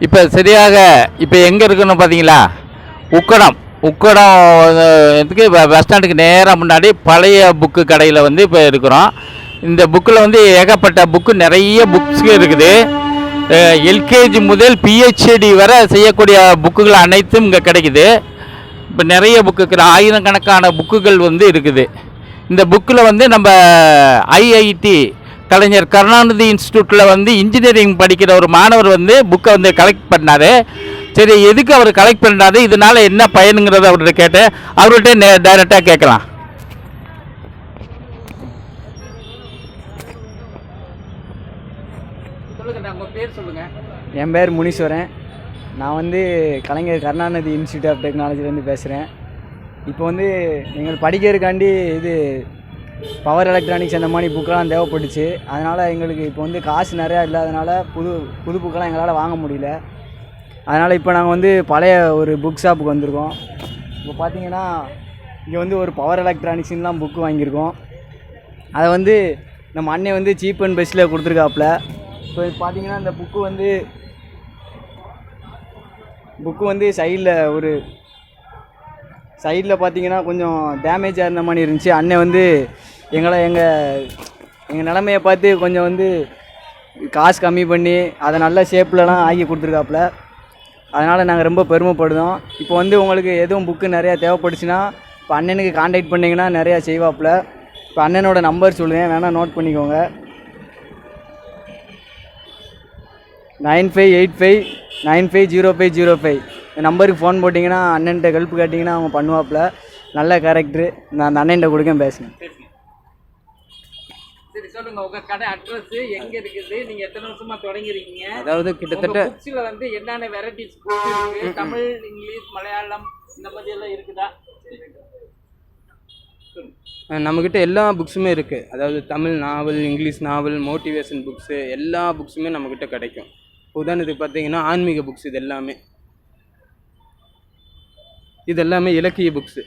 இப்போ சரியாக இப்போ எங்கே இருக்குன்னு பார்த்தீங்களா? உக்கடம் உக்கடம் இதுக்கு பஸ் ஸ்டாண்டுக்கு நேராக முன்னாடி பழைய புக்கு கடையில் வந்து இப்போ இருக்கிறோம். இந்த புக்கில் வந்து ஏகப்பட்ட புக்கு, நிறைய புக்ஸ் இருக்குது. எல்கேஜி முதல் பிஹெச்டி வரை செய்யக்கூடிய புக்குகள் அனைத்தும் இங்கே கிடைக்குது. இப்போ நிறைய புக்கு, ஆயிரக்கணக்கான புக்குகள் வந்து இருக்குது. இந்த புக்கில் வந்து நம்ம ஐஐடி கலைஞர் கருணாநிதி இன்ஸ்டியூட்டில் வந்து இன்ஜினியரிங் படிக்கிற ஒரு மாணவர் வந்து புக்கை வந்து கலெக்ட் பண்ணார். சரி, எதுக்கு அவர் கலெக்ட் பண்ணாரு, இதனால் என்ன பயனுங்கிறத அவர்கிட்ட கேட்டேன். அவர்கிட்ட டைரெக்டாக கேட்கலாம். சொல்லுங்கள், உங்கள் பேர் சொல்லுங்கள். என் பேர் முனீஸ்வரன். நான் வந்து கலைஞர் கருணாநிதி இன்ஸ்டியூட் ஆஃப் டெக்னாலஜிலேருந்து பேசுகிறேன். இப்போ வந்து எங்களுக்கு படிக்கிறதுக்காண்டி இது பவர் எலக்ட்ரானிக்ஸ் அந்த மாதிரி புக்கெல்லாம் தேவைப்பட்டுச்சு. அதனால் எங்களுக்கு இப்போ வந்து காசு நிறையா இல்லாதனால புது புக்கெல்லாம் எங்களால் வாங்க முடியல. அதனால் இப்போ நாங்கள் வந்து பழைய ஒரு புக் ஷாப்புக்கு வந்திருக்கோம். இப்போ பார்த்தீங்கன்னா இங்கே வந்து ஒரு பவர் எலக்ட்ரானிக்ஸ்லாம் புக்கு வாங்கியிருக்கோம். அதை வந்து நம்ம அண்ணன் வந்து சீப் அண்ட் பெஸ்ட்டில் கொடுத்துருக்காப்புல. இப்போ பார்த்தீங்கன்னா இந்த புக்கு வந்து சைடில் பார்த்தீங்கன்னா கொஞ்சம் டேமேஜாக இருந்த மாதிரி இருந்துச்சு. அண்ணன் வந்து எங்கள் நிலமையை பார்த்து கொஞ்சம் வந்து காசு கம்மி பண்ணி அதை நல்ல ஷேப்லலாம் ஆக்கி கொடுத்துருக்காப்புல. அதனால் நாங்கள் ரொம்ப பெருமைப்படுதோம். இப்போ வந்து உங்களுக்கு எதுவும் புக்கு நிறையா தேவைப்பட்டுச்சுன்னா இப்போ அண்ணனுக்கு கான்டாக்ட் பண்ணிங்கன்னா நிறையா செய்வாப்புல. இப்போ அண்ணனோட நம்பர் சொல்லுவேன், வேணால் நோட் பண்ணிக்கோங்க. 9585950505. இந்த நம்பருக்கு ஃபோன் போட்டிங்கன்னா அண்ணன்ட்ட ஹெல்ப் கேட்டிங்கன்னா அவங்க பண்ணுவாப்புல. நல்ல கேரக்டரு. நான் அந்த அண்ணன்ட்ட கொடுக்க பேசுகிறேன். சரி, சொல்லுங்க, உங்க கடை அட்ரஸ் எங்க இருக்குது, நீங்க எத்தனை வருஷமா தொடங்கிருக்கீங்க? அதாவது கிட்டத்தட்ட புக்ஸ்ல வந்து என்னென்ன வெரைட்டிஸ் புக்ஸ் இருக்கு? தமிழ், இங்கிலீஷ், மலையாளம் இந்த மாதிரி எல்லாம் இருக்குதா? நம்மக்கிட்ட எல்லா புக்ஸுமே இருக்குது. அதாவது தமிழ் நாவல், இங்கிலீஷ் நாவல், மோட்டிவேஷன் புக்ஸு, எல்லா புக்ஸுமே நம்மக்கிட்ட கிடைக்கும். உதாரணத்துக்கு பார்த்தீங்கன்னா ஆன்மீக புக்ஸ், இது எல்லாமே இலக்கிய புக்ஸு,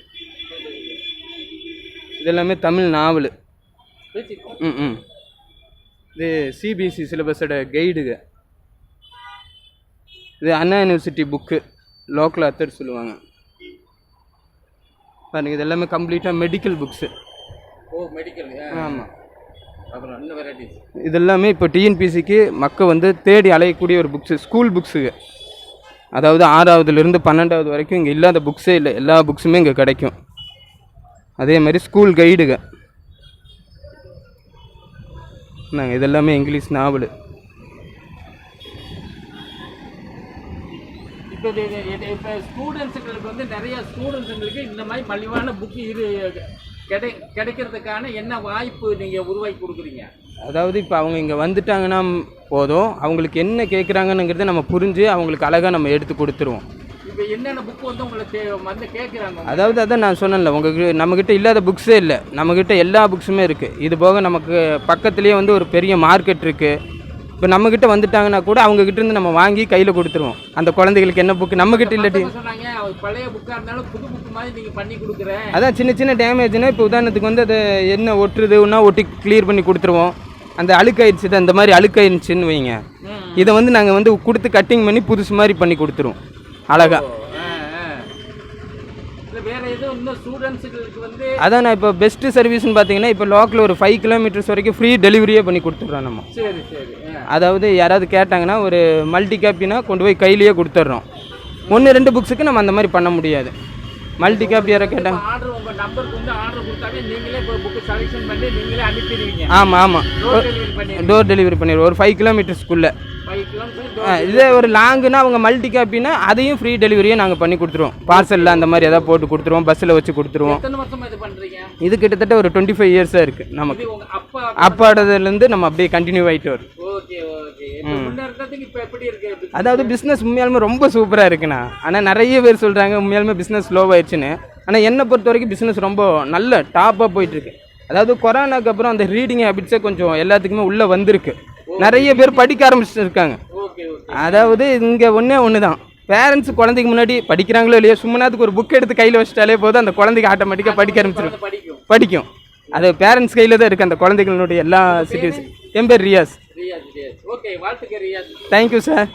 இதெல்லாமே தமிழ் நாவல். இது சிபிஎஸ்சி சிலபஸோட கைடுங்க. இது அண்ணா யூனிவர்சிட்டி புக்கு, லோக்கல் ஆத்தர் சொல்லுவாங்க பாருங்க. இது எல்லாமே கம்ப்ளீட்டாக மெடிக்கல் புக்ஸு. மெடிக்கல். ஆமாம். அப்புறம் இன்னும் வெரைட்டிஸ். இதெல்லாமே இப்போ டிஎன்பிசிக்கு மக்கள் வந்து தேடி அலையக்கூடிய ஒரு புக்ஸு, ஸ்கூல் புக்ஸுங்க. அதாவது 6வதுலேருந்து 12வது வரைக்கும் இங்கே இல்லாத புக்ஸே இல்லை, எல்லா புக்ஸுமே இங்கே கிடைக்கும். அதே மாதிரி ஸ்கூல் கைடுங்க. நாங்கள் இதெல்லாமே இங்கிலீஷ் நாவல். இப்போ ஸ்டூடெண்ட்ஸுங்களுக்கு வந்து நிறைய ஸ்டூடெண்ட்ஸுங்களுக்கு இந்த மாதிரி மலிவான புக்கு கிடைக்கிறதுக்கான என்ன வாய்ப்பு நீங்கள் உருவாக்கி கொடுக்குறீங்க? அதாவது இப்போ அவங்க இங்கே வந்துட்டாங்கன்னா போதும், அவங்களுக்கு என்ன கேட்குறாங்கங்கிறத நம்ம புரிஞ்சு அவங்களுக்கு அழகாக நம்ம எடுத்து கொடுத்துருவோம். இப்போ என்னென்ன புக்கு வந்து உங்களுக்கு வந்து கேட்குறாங்க? அதாவது அதான் நான் சொன்னேன்ல, நம்மக்கிட்ட இல்லாத புக்ஸே இல்லை, நம்மக்கிட்ட எல்லா புக்ஸுமே இருக்குது. இது போக நமக்கு பக்கத்துலேயே வந்து ஒரு பெரிய மார்க்கெட் இருக்குது. இப்போ நம்மக்கிட்ட வந்துட்டாங்கன்னா கூட அவங்கக்கிட்ட இருந்து நம்ம வாங்கி கையில் கொடுத்துருவோம். அந்த குழந்தைகளுக்கு என்ன புக்கு நம்மக்கிட்ட இல்லாட்டி சொன்னாங்க, பழைய புக்காக இருந்தாலும் புது புக்கு மாதிரி நீங்கள் பண்ணி கொடுக்குறேன். அதான் சின்ன சின்ன டேமேஜ்னா இப்போ உதாரணத்துக்கு வந்து அது என்ன ஒட்டுறதுன்னா ஒட்டி கிளியர் பண்ணி கொடுத்துருவோம். அந்த அழுக்காயிடுச்சு, அந்த மாதிரி அழுக்காயிடுச்சுன்னு வைங்க, இதை வந்து நாங்கள் வந்து கொடுத்து கட்டிங் பண்ணி புதுசு மாதிரி பண்ணி கொடுத்துருவோம் அழகா. அதான் நான் இப்போ பெஸ்ட்டு சர்வீஸ்னு பார்த்தீங்கன்னா இப்போ லோக்கலில் ஒரு 5 கிலோமீட்டர்ஸ் வரைக்கும் ஃப்ரீ டெலிவரியே பண்ணி கொடுத்துட்றோம் நம்ம. சரி சரி. அதாவது யாராவது கேட்டாங்கன்னா ஒரு மல்டி காப்பினா கொண்டு போய் கையிலேயே கொடுத்துட்றோம். 1-2 புக்ஸுக்கு நம்ம அந்த மாதிரி பண்ண முடியாது. மல்டி காப்பி யாரை கேட்டாங்க, ஆமாம் ஆமாம், டோர் டெலிவரி பண்ணிடுவோம். ஒரு 5 கிலோமீட்டர்ஸ்க்குள்ளே. இதே ஒரு லாங்குனா அவங்க மல்டி காப்பினா அதையும் ஃப்ரீ டெலிவரியே நாங்கள் பண்ணி கொடுத்துருவோம். பார்சலில் அந்த மாதிரி எதாவது போட்டு கொடுத்துருவோம், பஸ்ஸில் வச்சு கொடுத்துருவோம். இது கிட்டத்தட்ட ஒரு 25 இயர்ஸாக இருக்குது நமக்கு. அப்பாடதுலேருந்து நம்ம அப்படியே கண்டினியூ ஆகிட்டு வரும். அதாவது பிஸ்னஸ் உண்மையாலுமே ரொம்ப சூப்பராக இருக்குண்ணா. ஆனால் நிறைய பேர் சொல்கிறாங்க உண்மையாலுமே பிஸ்னஸ் ஸ்லோவாகிடுச்சுன்னு. ஆனால் என்னை பொறுத்த வரைக்கும் பிஸ்னஸ் ரொம்ப நல்ல டாப்பாக போயிட்டுருக்கு. அதாவது கொரோனாக்கு அப்புறம் அந்த ரீடிங் ஹேபிட்ஸே கொஞ்சம் எல்லாத்துக்குமே உள்ளே வந்திருக்கு. நிறைய பேர் படிக்க ஆரம்பிச்சுருக்காங்க. அதாவது இங்கே ஒன்று தான், பேரண்ட்ஸ் குழந்தைக்கு முன்னாடி படிக்கிறாங்களோ இல்லையோ, சும்மாத்துக்கு ஒரு புக் எடுத்து கையில் வச்சுட்டாலே போதும், அந்த குழந்தைக்கு ஆட்டோமேட்டிக்காக படிக்க ஆரம்பிச்சிடும், படிக்கும். அது பேரண்ட்ஸ் கையில் தான் இருக்குது அந்த குழந்தைகளுடைய எல்லா சிச்சுவேஷன். என் பேர் ரியாஸ். Thank you sir.